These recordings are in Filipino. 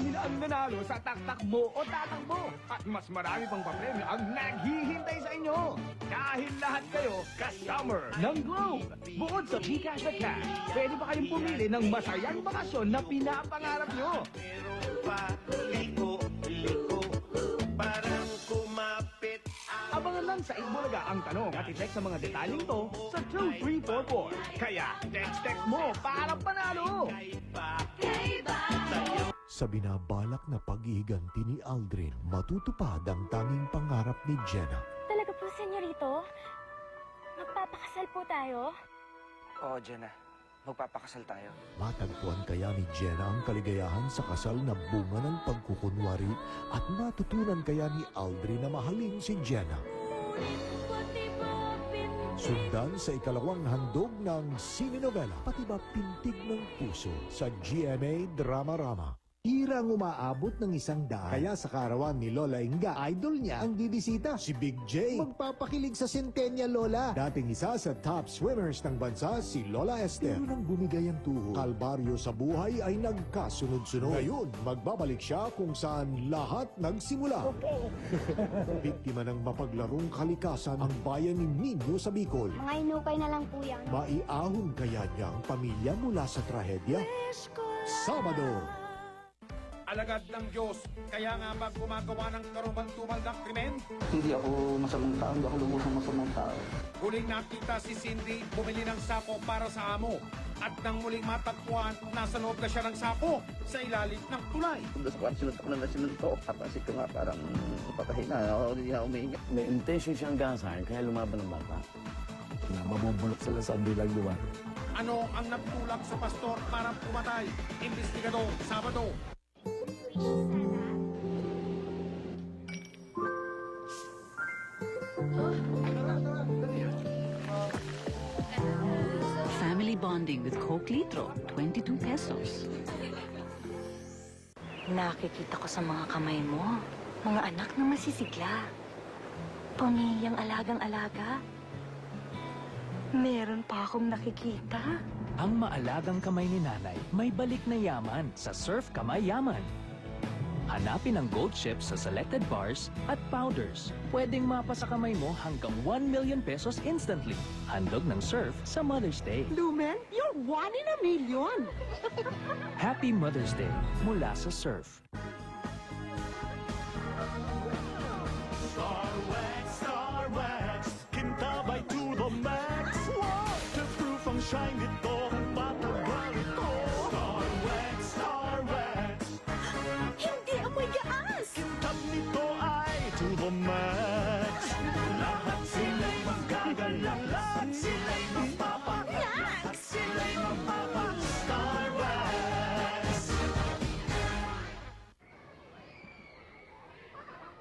marami na ang nanalo sa taktak mo o tatakbo. At mas marami pang papremyo ang naghihintay sa inyo. Dahil lahat kayo kasummer ng Globe. Bukod sa Gcash na cash, pwede pa kayong pumili ng masayang bakasyon na pinapangarap nyo. Meron pa, liko, parang kumapit. Abangan lang sa Itbulaga ang tanong at i-text sa mga detalyeng to sa 2344. Kaya text mo para panalo! Sa binabalak na pag-ihiganti ni Aldrin, matutupad ang tanging pangarap ni Jenna. Talaga po, senyorito? Magpapakasal po tayo? Oo, Jenna. Magpapakasal tayo. Matagpuan kaya ni Jenna ang kaligayahan sa kasal na bunga ng pagkukunwari at matutunan kaya ni Aldrin na mahalin si Jenna. Sundan sa ikalawang handog ng sininovela, pati ba Pintig ng Puso sa GMA Drama Rama. Hirang umaabot ng 100. Kaya sa karawan ni Lola Inga, idol niya ang bibisita, si Big J. Magpapakilig sa Centennial Lola. Dating isa sa top swimmers ng bansa, si Lola Esther. Pero nang bumigay ang tuhod, kalbaryo sa buhay ay nagkasunod-sunod. Ngayon, magbabalik siya kung saan lahat nagsimula. Biktima ng mapaglarong kalikasan ang bayan ni Nino sa Bicol. Mga inukay na lang po yan. Maiahon kaya niya ang pamilya mula sa trahedya? Sabado, Alagad ng Diyos, kaya nga ba gumagawa ng karumang-tumal ng krimen? Hindi ako masamang tao, hindi ako lubusang masamang tao. Huling nakita si Cindy bumili ng sako para sa amo. At nang muling matagpuan, nasa loob na siya ng sako sa ilalim ng tulay. Tapos parang sinuntok na sinuntok. Kapasik ko nga parang papahina. Ako hindi na umihinga. May intention siyang gasahin kaya lumaban ng bata. na mabubulok sila sa bilang luwan. Ano ang nagtulak sa pastor para pumatay? Investigador, Sabado. Family bonding with Coke Litro, 22 pesos. Nakikita ko sa mga kamay mo, mga anak na masisigla. Pamilyang alagang-alaga. Meron pa akong nakikita. Ang maalagang kamay ni nanay may balik na yaman sa Surf Kamay Yaman. Hanapin ang gold chips sa selected bars at powders. Pwedeng mapa sa kamay mo hanggang 1 million pesos instantly. Handog ng Surf sa Mother's Day. Lumen, you're 1 in a million! Happy Mother's Day mula sa Surf. Star Wax, kintabay to the max. Waterproof ang shine nito, matagal ito. Star Wax, Hindi amoy gaas! kintab nito ay to the max. Lahat sila'y magagalak, lahat sila'y mapapagalak, sila'y mapapagalak. Star Wax.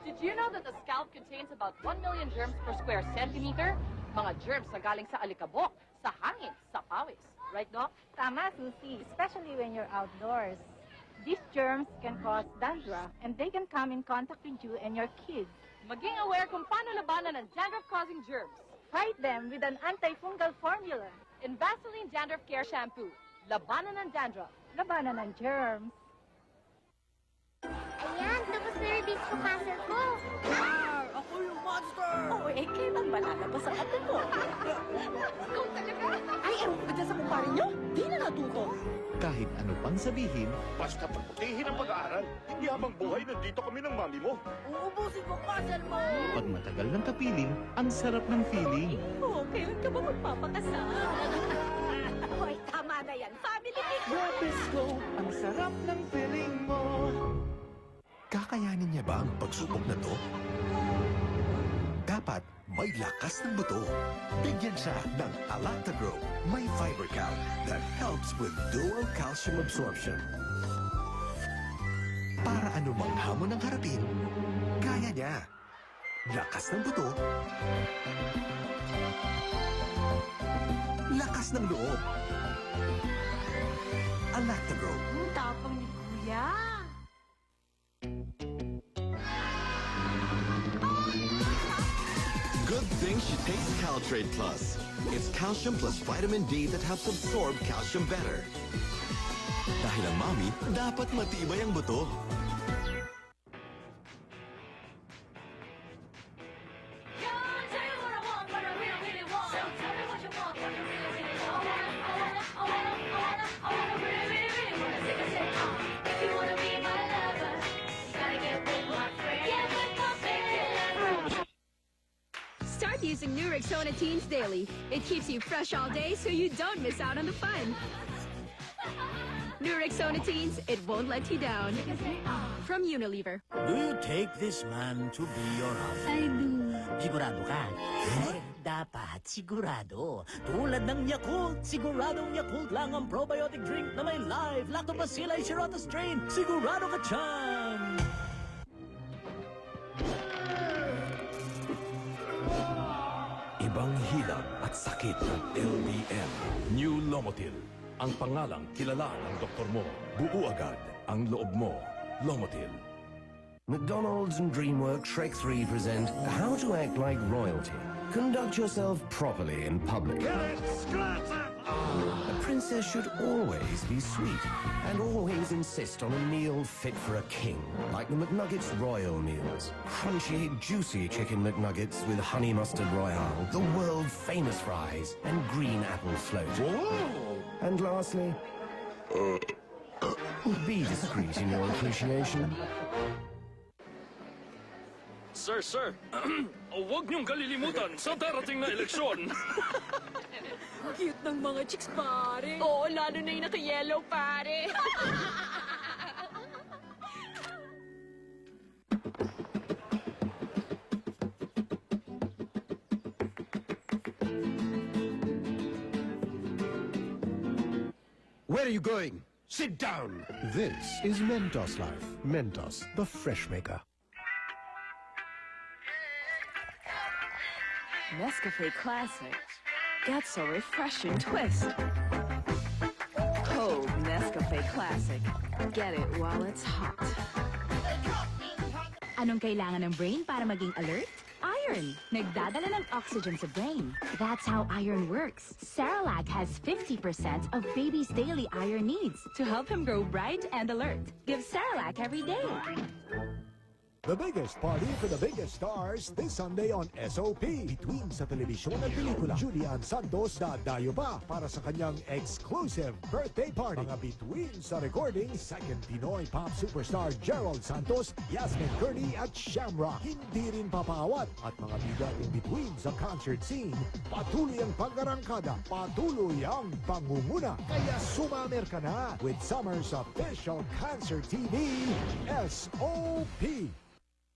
Did you know that the scalp contains about 1 million germs per square centimeter? Mga germs na galing sa alikabok, sa hangin, sa pawis. Right, Doc? Tama, Susie, especially when you're outdoors. These germs can cause dandruff, and they can come in contact with you and your kids. Maging aware kung paano labanan ng dandruff-causing germs. Fight them with an antifungal formula. In Vaseline Dandruff Care Shampoo, labanan ng dandruff. Labanan ng germs. Ayan, tapos na release ko puzzle ko. Ako yung monster! Oo, kailan ba lalabas ang ate mo? Ikaw talaga. Ay, ewan ko dyan sa kumpare niyo. Di na natuto. Kahit ano pang sabihin, Basta pagputihin ang pag-aaral. Hindi habang buhay, nandito kami ng mami mo. Uubusin mo puzzle mo! pag matagal ng kapiling, ang sarap ng feeling. Oo, kailan ka ba magpapakasal? Hoy, tama na yan. Family pic. Nabisco, ang sarap ng feeling mo. Kakayanin niya ba ang pagsubok na to? Dapat may lakas ng buto. Bigyan siya ng Alactagro. May fiber cal that helps with dual calcium absorption. Para anumang hamon ang harapin, kaya niya. Lakas ng buto. Lakas ng loob. Alactagro. Tapang ni Kuya. Good things she takes Caltrate Plus. It's calcium plus vitamin D that helps absorb calcium better. Dahil ang mami, dapat matibay ang buto. Start using new Rexona Teens daily. It keeps you fresh all day so you don't miss out on the fun. New Rexona Teens, it won't let you down. From Unilever. Do you take this man to be your husband? I do. Sigurado ka? Dapat sigurado. Tulad ng Yakult, siguradong Yakult lang ang probiotic drink na may live Lactobacillus Shirota strain. Sigurado ka dyan! Ibang hilab at sakit ng LBM. New Lomotil. Ang pangalang kilala ng doktor mo. Buo agad ang loob mo. Lomotil. McDonald's and DreamWorks Shrek 3 present How to Act Like Royalty. Conduct yourself properly in public. A princess should always be sweet and always insist on a meal fit for a king, like the McNuggets Royal Meals. Crunchy, juicy chicken McNuggets with honey mustard royale, the world-famous fries, and green apple float. Whoa! And lastly, be discreet in your appreciation. Sir, huwag niyong kalilimutan sa darating na eleksyon. Cute ng mga chicks, pare. Oo, lalo na yung naka-yellow, pare. Where are you going? Sit down. This is Mentos Life. Mentos, the fresh maker. Nescafe Classic. Gets a refreshing twist. Cold Nescafe Classic. Get it while it's hot. Anong kailangan ng brain para maging alert? Iron. Nagdadala ng oxygen sa brain. That's how iron works. Cerelac has 50% of baby's daily iron needs to help him grow bright and alert. Give Cerelac every day. The biggest party for the biggest stars this Sunday on SOP. Between sa telebisyon at pelikula, Julian Santos dadayo pa para sa kanyang exclusive birthday party. Mga between sa recording, second Pinoy pop superstar Gerald Santos, Yasmin Kearney at Shamrock. Hindi rin papaawat at mga bigat in between sa concert scene. Patuloy ang pag-arangkada, patuloy ang pangunguna. Kaya sumamer ka na with Summer's official concert TV, SOP.